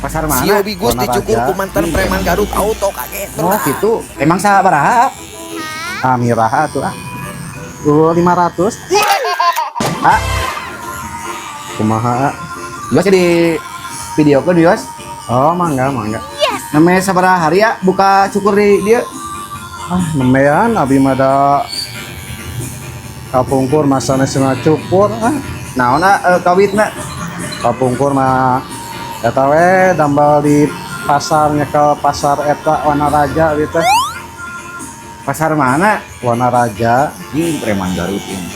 Pasar mana? Si Obi Gus Warna dicukur Raja. ku mantan preman Garut auto kaget. Oh gitu. Emang sabaraha? Ah miraha tuh ah. 500. Ah. Kumaha? Yos di video ke Yos. Oh mangga. Namanya sabaraha hari ya buka cukur di dia. Ah nemean abi mada kapungkur masana cenah cukur ah. Naonna kawitna. Kapungkur mah eta we dambal di pasarnya ke pasar eta Wana Raja gitu. Pasar mana? Wana Raja. Ini preman Garut ini.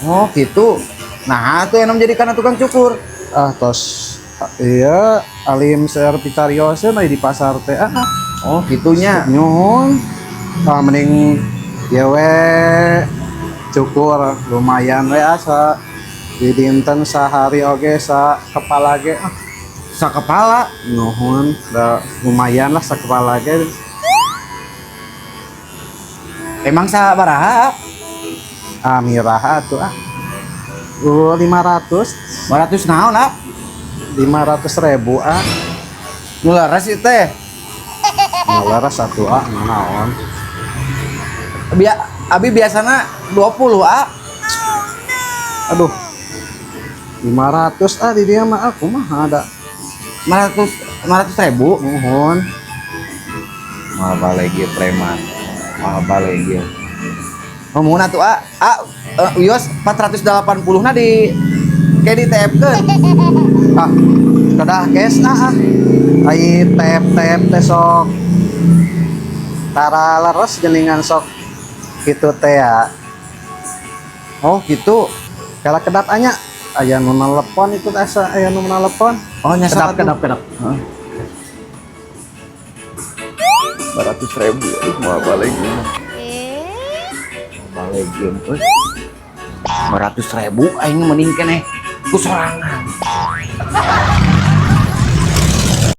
Oh gitu. Nah itu yang menjadikan tukang cukur. Ah tos iya alim ser pitariose di pasar teh. Ah, Oh gitunya. nyuhun. Ah mending ya we cukur lumayan we asa di dinten sehari oge sa kepala ge ah Sakepala. nuhun da lumayan lah sakepala ge. Emang sabaraha? Ah miraha tuh ah 500 200 naon ah? 500.000 ah Nu laras ieu teh. ngalara satu ah naon Abi biasana 20 ah. aduh 500 ah di dia mah aku mah ada 500 ribu. nuhun Mah balegi preman. Mah balegi. Ngomongna tuh Yos 480 na di kayak di TF-keun. ah kedah kes ah ai tep teh sok tara leres geningan sok gitu teh ya. Oh gitu kalau kedap anya aya nu nelepon itu asa aya nu nelepon. Oh nyasa kedap. 200 ribu. Aduh mah balegi. Balegi. 200 ribu aing mending keneh ku sorangan.